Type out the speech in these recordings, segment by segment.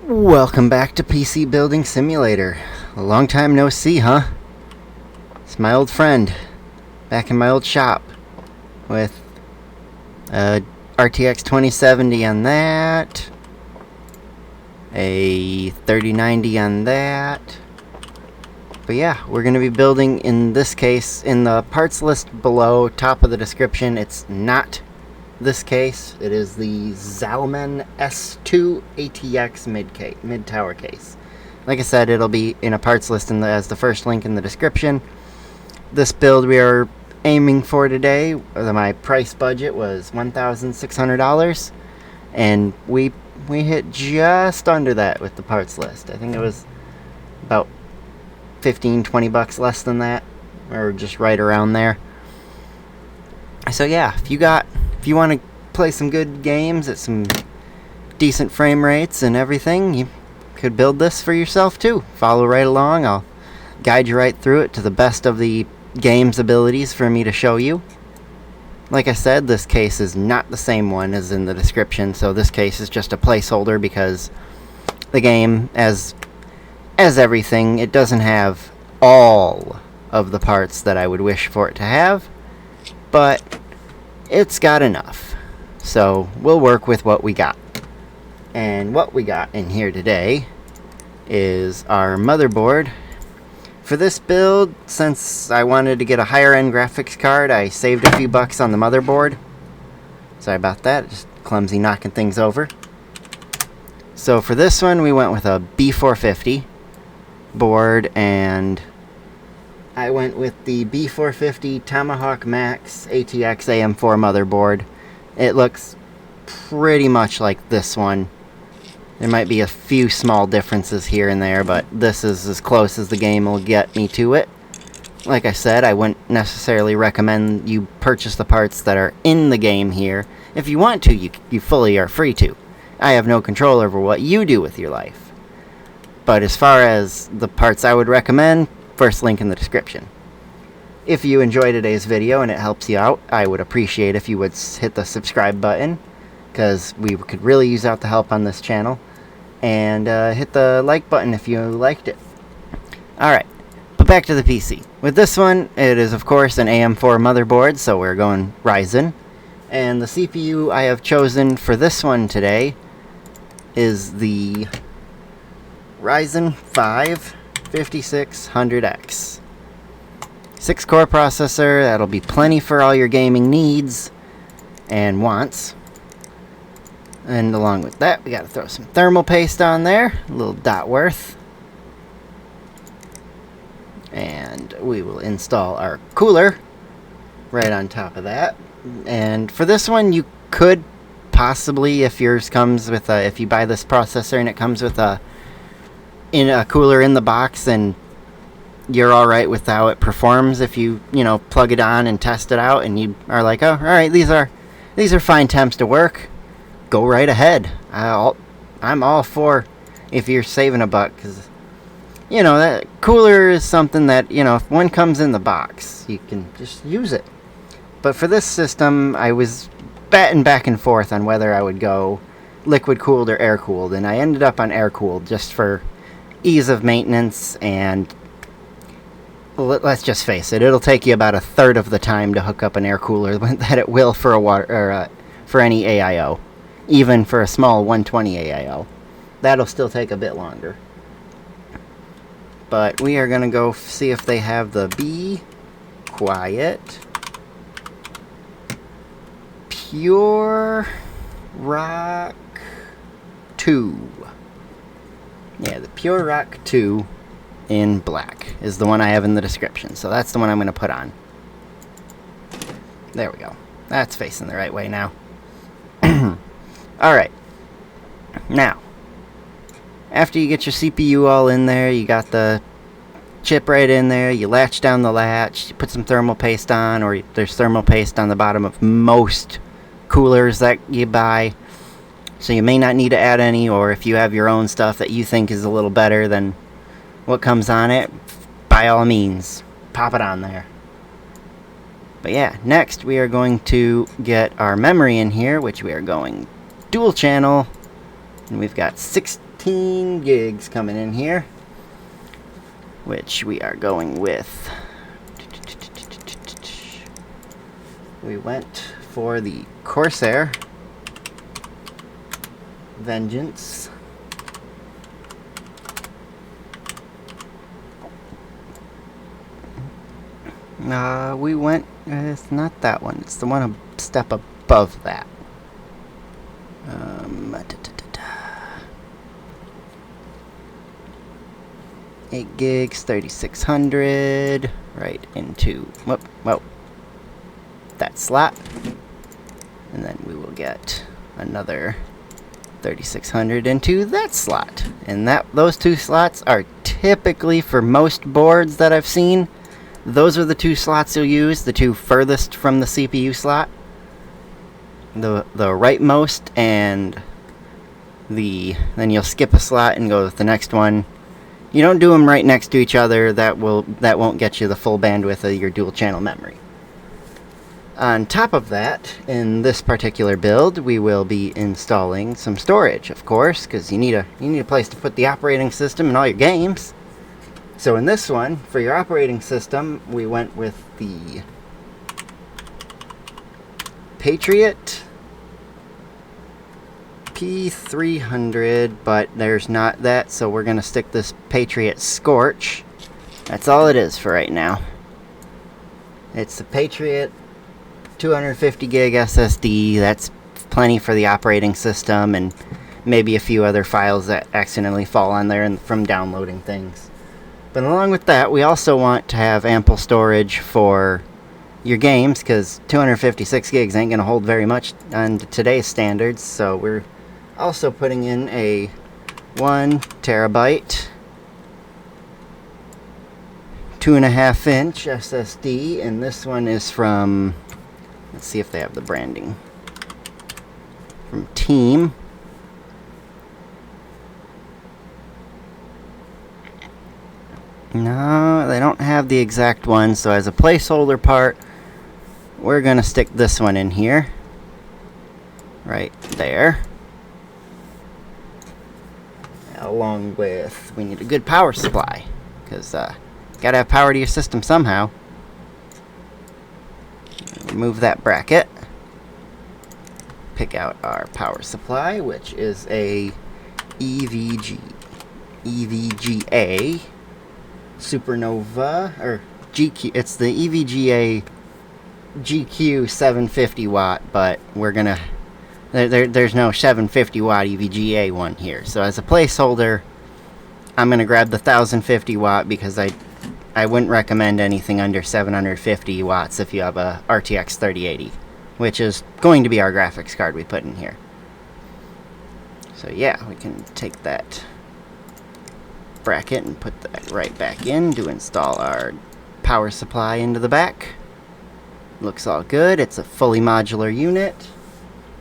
Welcome back to PC Building Simulator. A long time no see, huh? It's my old friend, back in my old shop, with a RTX 2070 on that, a 3090 on that. But yeah, we're going to be building, in this case, in the parts list below, top of the description, it's not this case. It is the Zalman S2 ATX mid-tower case. Like I said, it'll be in a parts list as the first link in the description. This build we are aiming for today, my price budget was $1,600, and we hit just under that with the parts list. I think it was about 15-20 bucks less than that, or just right around there. So yeah, if you want to play some good games at some decent frame rates and everything, you could build this for yourself too. Follow right along. I'll guide you right through it to the best of the game's abilities for me to show you. Like I said, this case is not the same one as in the description, so this case is just a placeholder because the game, as everything, it doesn't have all of the parts that I would wish for it to have, but it's got enough. So we'll work with what we got. And what we got in here today is our motherboard. For this build, since I wanted to get a higher end graphics card, I saved a few bucks on the motherboard. Sorry about that, just clumsy knocking things over. So for this one, we went with a B450 board, and I went with the B450 Tomahawk Max ATX AM4 motherboard. It looks pretty much like this one. There might be a few small differences here and there, but this is as close as the game will get me to it. Like I said, I wouldn't necessarily recommend you purchase the parts that are in the game here. If you want to, you fully are free to. I have no control over what you do with your life. But as far as the parts I would recommend, first link in the description. If you enjoyed today's video and it helps you out, I would appreciate if you would hit the subscribe button, because we could really use out the help on this channel. And hit the like button if you liked it. Alright, but back to the PC. With this one, it is of course an AM4 motherboard, so we're going Ryzen. And the CPU I have chosen for this one today is the Ryzen 5 5600X. 6-core processor, that'll be plenty for all your gaming needs and wants. And along with that, we gotta throw some thermal paste on there, a little dot worth. And we will install our cooler right on top of that. And for this one, you could possibly, if yours comes with a, if you buy this processor and it comes with a cooler in the box, then you're alright with how it performs. If you plug it on and test it out and you are like, oh, alright, these are fine temps to work, go right ahead. I'm all for if you're saving a buck, because that cooler is something that if one comes in the box, you can just use it. But for this system, I was batting back and forth on whether I would go liquid cooled or air cooled, and I ended up on air cooled just for ease of maintenance. And let's just face it, it'll take you about a third of the time to hook up an air cooler that it will for a for any AIO. Even for a small 120 AIO, that'll still take a bit longer. But we are gonna go see if they have the Be Quiet Pure Rock 2. Yeah, the Pure Rock 2 in black is the one I have in the description, so that's the one I'm going to put on. There we go. That's facing the right way now. Alright. Now, after you get your CPU all in there, you got the chip right in there, you latch down the latch, you put some thermal paste on, or there's thermal paste on the bottom of most coolers that you buy. So you may not need to add any, or if you have your own stuff that you think is a little better than what comes on it, by all means, pop it on there. But yeah, next we are going to get our memory in here, which we are going dual channel, and we've got 16 16 gigs coming in here, which we are going with. We went for the Corsair Vengeance. We went, it's not that one, it's the one a step above that. 8 gigs, 3600, right into, that slot. And then we will get another 3600 into that slot. And those two slots are typically, for most boards that I've seen, those are the two slots you'll use, the two furthest from the CPU slot. The rightmost, and then you'll skip a slot and go with the next one. You don't do them right next to each other, that won't get you the full bandwidth of your dual channel memory. On top of that, in this particular build, we will be installing some storage, of course, because you need a place to put the operating system and all your games. So in this one, for your operating system, we went with the Patriot P300, but there's not that, so we're going to stick this Patriot Scorch. That's all it is for right now. It's the Patriot 250 gig SSD. That's plenty for the operating system and maybe a few other files that accidentally fall on there from downloading things. But along with that, we also want to have ample storage for your games, because 256 gigs ain't going to hold very much on today's standards. So we're also putting in a 1 terabyte 2.5 inch SSD, and this one is from, let's see if they have the branding, from Team. No, they don't have the exact one, so as a placeholder part, we're going to stick this one in here. Right there. Along with, we need a good power supply, because gotta have power to your system somehow. Remove that bracket. Pick out our power supply, which is a EVGA Supernova, or GQ. It's the EVGA GQ 750 watt, but we're gonna there's no 750 watt EVGA one here. So as a placeholder, I'm gonna grab the 1050 watt, because I wouldn't recommend anything under 750 watts if you have a RTX 3080, which is going to be our graphics card we put in here. So yeah, we can take that bracket and put that right back in to install our power supply into the back. Looks all good. It's a fully modular unit.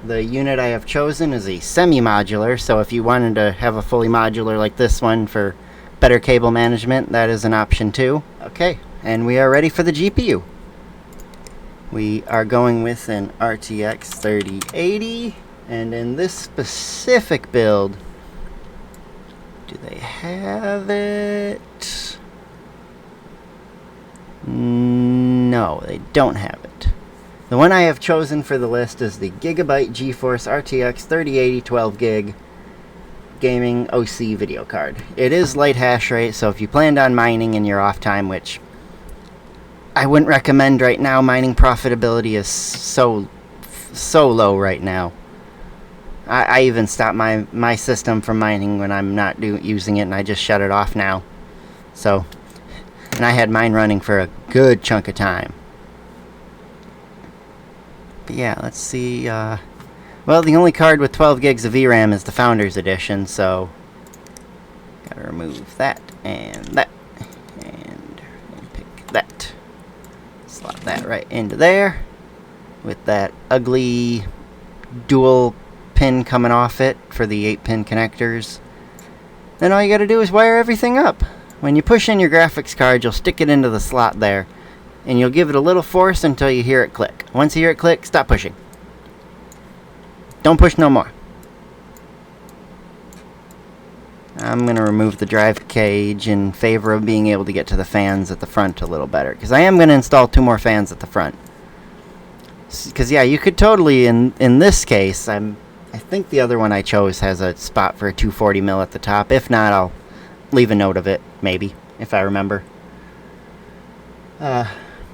The unit I have chosen is a semi-modular, so if you wanted to have a fully modular like this one for better cable management, that is an option too. Okay, and we are ready for the GPU. We are going with an RTX 3080, and in this specific build, do they have it? No, they don't have it. The one I have chosen for the list is the Gigabyte GeForce RTX 3080 12 gig gaming OC video card. It is light hash rate, so if you planned on mining in your off time, which I wouldn't recommend right now, mining profitability is so low right now. I even stopped my system from mining when I'm not using it, and I just shut it off now. So, and I had mine running for a good chunk of time. But yeah, let's see. Well, the only card with 12 gigs of VRAM is the Founders Edition, so gotta remove that and that, and pick that. Slot that right into there with that ugly dual pin coming off it for the 8-pin connectors. Then all you gotta do is wire everything up. When you push in your graphics card, you'll stick it into the slot there, and you'll give it a little force until you hear it click. Once you hear it click, stop pushing. Don't push no more. I'm going to remove the drive cage in favor of being able to get to the fans at the front a little better. Because I am going to install 2 more fans at the front. Because, yeah, you could totally, in this case, I think the other one I chose has a spot for a 240 mil at the top. If not, I'll leave a note of it, maybe, if I remember. But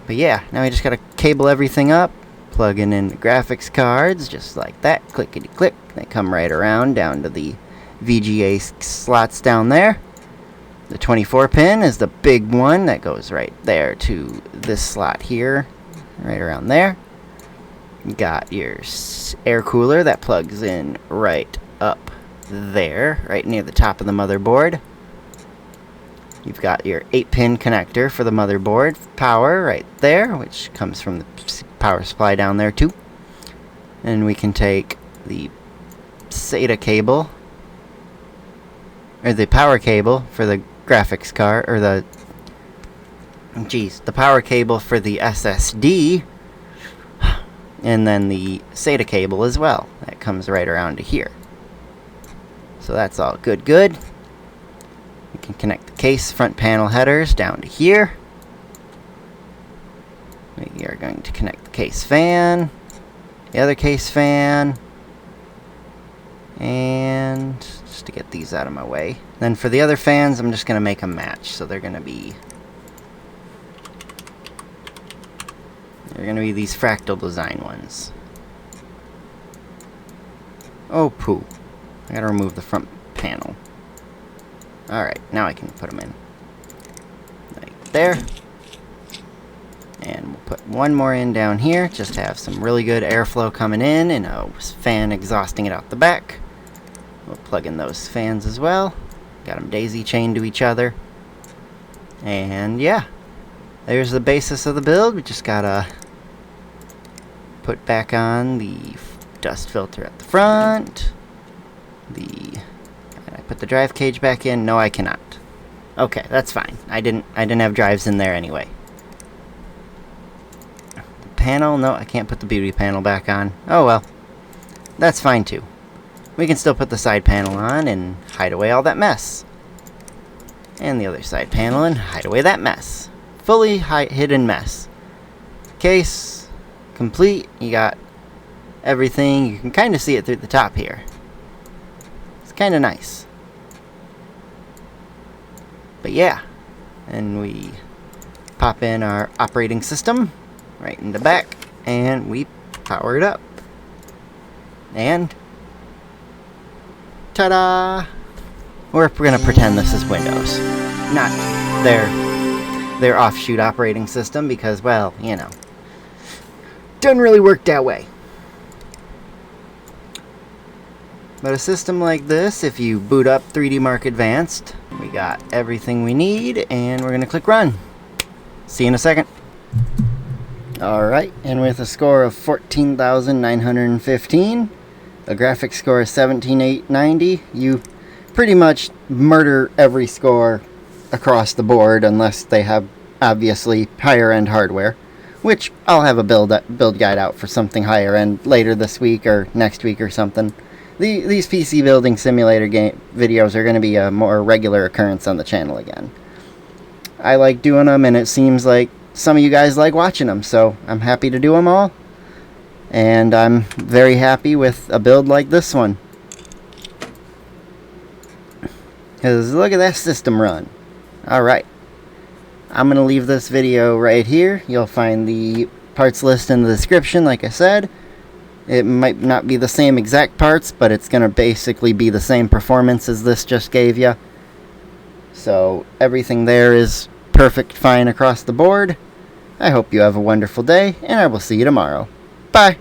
yeah, now we just got to cable everything up. Plugging in the graphics cards, just like that. Clickety-click. They come right around down to the VGA slots down there. The 24 pin is the big one that goes right there to this slot here, right around there. You got your air cooler that plugs in right up there, right near the top of the motherboard. You've got your 8-pin connector for the motherboard power right there, which comes from the power supply down there too. And we can take the SATA cable, or the power cable for the graphics card, or the power cable for the SSD, and then the SATA cable as well. That comes right around to here. So that's all good. We can connect the case front panel headers down to here. We are going to connect the case fan, the other case fan, and just to get these out of my way. Then for the other fans, I'm just going to make them match. So they're going to be these fractal design ones. Oh, poo. I got to remove the front panel. Alright, now I can put them in. Like there. And we'll put one more in down here, just to have some really good airflow coming in and a fan exhausting it out the back. We'll plug in those fans as well. Got them daisy chained to each other. And yeah, there's the basis of the build. We just gotta put back on the dust filter at the front. Can I put the drive cage back in? No, I cannot. Okay, that's fine. I didn't have drives in there anyway. The panel, no, I can't put the beauty panel back on. Oh well. That's fine too. We can still put the side panel on and hide away all that mess. And the other side panel and hide away that mess. Fully hidden mess. Case complete. You got everything. You can kind of see it through the top here. It's kind of nice. But yeah, and we pop in our operating system right in the back, and we power it up. And ta-da! We're gonna pretend this is Windows, not their offshoot operating system, because, well, you know, doesn't really work that way. But a system like this, if you boot up 3D Mark Advanced, we got everything we need, and we're gonna click run. See you in a second. Alright, and with a score of 14,915, a graphics score of 17,890, you pretty much murder every score across the board, unless they have, obviously, higher-end hardware, which I'll have a build guide out for something higher-end later this week or next week or something. These PC building simulator game videos are going to be a more regular occurrence on the channel again. I like doing them, and it seems like some of you guys like watching them, so I'm happy to do them all. And I'm very happy with a build like this one. Because look at that system run. Alright. I'm going to leave this video right here. You'll find the parts list in the description, like I said. It might not be the same exact parts, but it's going to basically be the same performance as this just gave you. So everything there is perfect fine across the board. I hope you have a wonderful day, and I will see you tomorrow. Bye!